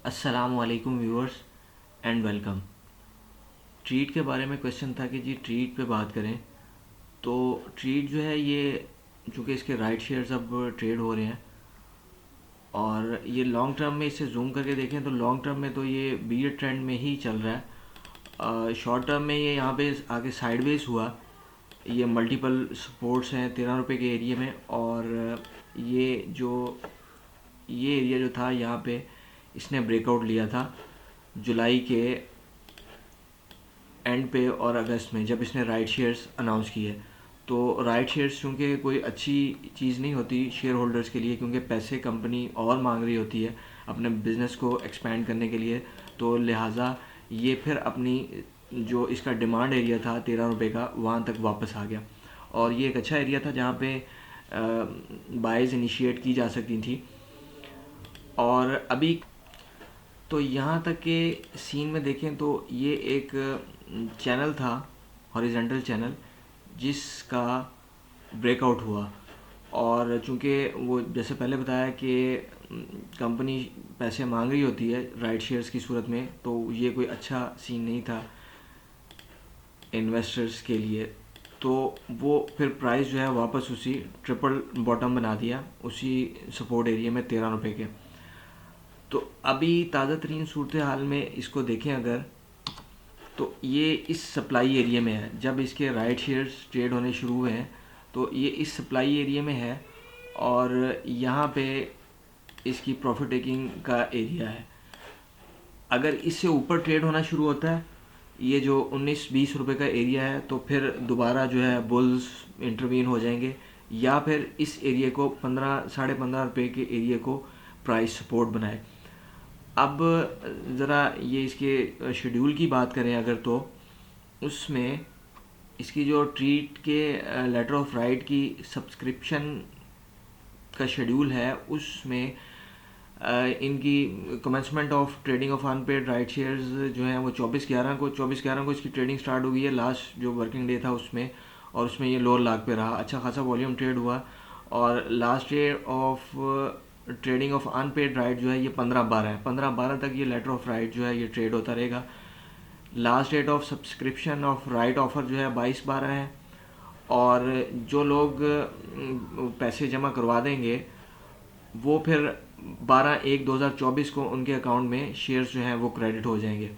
अस्सलामुअलैकुम viewers and welcome. Treat के बारे में क्वेश्चन था कि जी ट्रीट पे बात करें। तो ट्रीट जो है ये चूँकि इसके राइट शेयर्स अब ट्रेड हो रहे हैं और ये लॉन्ग टर्म में इसे जूम करके देखें तो लॉन्ग टर्म में तो ये बीयर ट्रेंड में ही चल रहा है। शॉर्ट टर्म में ये यहाँ पे आगे साइडवेज हुआ। ये मल्टीपल सपोर्ट्स हैं 13 रुपये के एरिया में और ये जो ये एरिया जो था यहाँ पे इसने ब्रेकआउट लिया था जुलाई के एंड पे और अगस्त में जब इसने राइट शेयर्स अनाउंस किए। तो राइट शेयर्स चूँकि कोई अच्छी चीज़ नहीं होती शेयर होल्डर्स के लिए, क्योंकि पैसे कंपनी और मांग रही होती है अपने बिज़नेस को एक्सपेंड करने के लिए। तो लिहाजा ये फिर अपनी जो इसका डिमांड एरिया था 13 रुपये का वहाँ तक वापस आ गया और ये एक अच्छा एरिया था जहाँ पे बाइज इनिशिएट की जा सकती थी। और अभी तो यहाँ तक के सीन में देखें तो ये एक चैनल था, हॉरिजेंटल चैनल, जिसका ब्रेकआउट हुआ। और चूंकि वो जैसे पहले बताया कि कंपनी पैसे मांग रही होती है राइट शेयर्स की सूरत में, तो ये कोई अच्छा सीन नहीं था इन्वेस्टर्स के लिए। तो वो फिर प्राइस जो है वापस उसी ट्रिपल बॉटम बना दिया उसी सपोर्ट एरिया में 13 रुपये के। तो अभी ताज़ा तरीन सूरत हाल में इसको देखें अगर, तो ये इस सप्लाई एरिया में है। जब इसके राइट शेयर्स ट्रेड होने शुरू हुए हैं तो ये इस सप्लाई एरिया में है और यहाँ पे इसकी प्रॉफिट टेकिंग का एरिया है। अगर इससे ऊपर ट्रेड होना शुरू होता है ये जो 19-20 रुपये का एरिया है, तो फिर दोबारा जो है बुल्स इंटरवीन हो जाएंगे या फिर इस एरिया को 15-15.5 रुपये के एरिया को प्राइस सपोर्ट बनाए। अब ज़रा ये इसके शेड्यूल की बात करें अगर, तो उसमें इसकी जो ट्रीट के लेटर ऑफ राइट की सब्सक्रिप्शन का शेड्यूल है उसमें इनकी commencement of trading of unpaired right shares जो है वो 24/11 को इसकी ट्रेडिंग स्टार्ट हो गई है, लास्ट जो वर्किंग डे था उसमें। और उसमें ये लोअर लाग पे रहा, अच्छा खासा वॉल्यूम ट्रेड हुआ और last day of trading of unpaired right जो है ये 15/12 है। 15/12 तक ये लेटर ऑफ राइट जो है ये ट्रेड होता रहेगा। Last date of subscription of right offer जो है 22/12 है और जो लोग पैसे जमा करवा देंगे वो फिर 12/1/2024 को उनके अकाउंट में शेयर्स जो हैं वो क्रेडिट हो जाएंगे।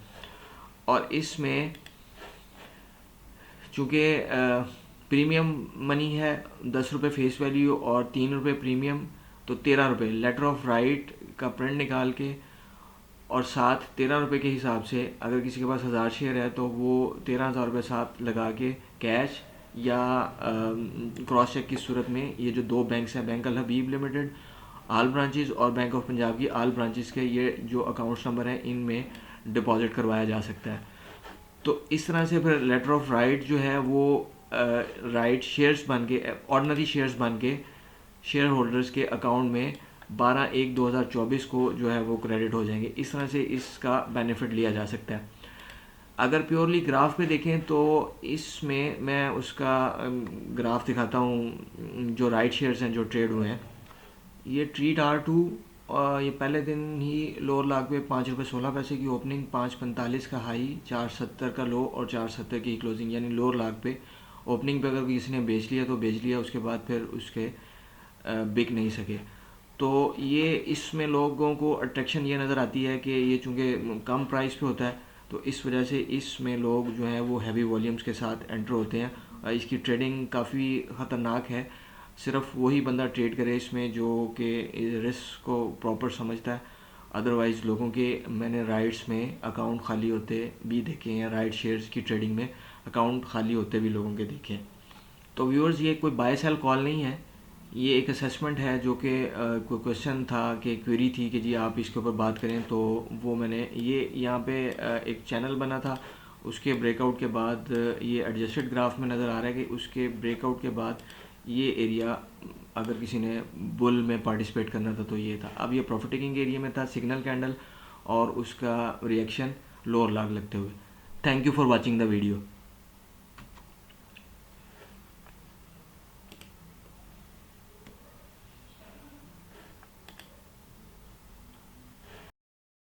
और इसमें चूँकि प्रीमियम मनी है 10 रुपये फेस वैल्यू और 3 रुपये प्रीमियम, तो 13 रुपये लेटर ऑफ राइट का प्रिंट निकाल के और साथ 13 रुपये के हिसाब से अगर किसी के पास 1000 शेयर है तो वो 13,000 रुपये साथ लगा के कैश या क्रॉस चेक की सूरत में ये जो दो बैंक्स हैं, बैंक अल हबीब लिमिटेड आल ब्रांचेस और बैंक ऑफ पंजाब की आल ब्रांचेस के ये जो अकाउंट्स नंबर हैं इनमें डिपॉजिट करवाया जा सकता है। तो इस तरह से फिर लेटर ऑफ राइट जो है वो राइट शेयर्स बन के ऑर्डिनरी शेयर्स बन के शेयर होल्डर्स के अकाउंट में 12/1/2024 को जो है वो क्रेडिट हो जाएंगे। इस तरह से इसका बेनिफिट लिया जा सकता है। अगर प्योरली ग्राफ पे देखें तो इसमें मैं उसका ग्राफ दिखाता हूँ जो राइट शेयर्स हैं जो ट्रेड हुए हैं। ये ट्रीट R2 ये पहले दिन ही लोअर लाग पे 5 रुपये 16 पैसे की ओपनिंग, 5.45 का हाई, 4.70 का लो और 4.70 की क्लोजिंग, यानी लोअर लाग पे ओपनिंग पे अगर किसी ने बेच लिया तो बेच लिया, उसके बाद फिर उसके बिक नहीं सके। तो ये इसमें लोगों को अट्रैक्शन ये नज़र आती है कि ये चूँकि कम प्राइस पे होता है तो इस वजह से इसमें लोग जो हैं वो हैवी वॉल्यूम्स के साथ एंटर होते हैं। इसकी ट्रेडिंग काफ़ी ख़तरनाक है, सिर्फ वही बंदा ट्रेड करे इसमें जो कि रिस्क को प्रॉपर समझता है। अदरवाइज़ लोगों के मैंने राइट्स में अकाउंट खाली होते भी देखे हैं, राइट शेयर्स की ट्रेडिंग में अकाउंट खाली होते भी लोगों के देखे हैं। तो व्यूअर्स ये कोई बाय सेल कॉल नहीं है, ये एक असेसमेंट है जो कि कोई क्वेश्चन था कि क्वेरी थी कि जी आप इसके ऊपर बात करें, तो वो मैंने ये यहाँ पे एक चैनल बना था उसके ब्रेकआउट के बाद ये एडजस्टेड ग्राफ में नज़र आ रहा है कि उसके ब्रेकआउट के बाद ये एरिया अगर किसी ने बुल में पार्टिसिपेट करना था तो ये था। अब ये प्रॉफिट टेकिंग एरिया में था, सिग्नल कैंडल और उसका रिएक्शन लोअर लाग लगते हुए। Thank you for watching the video.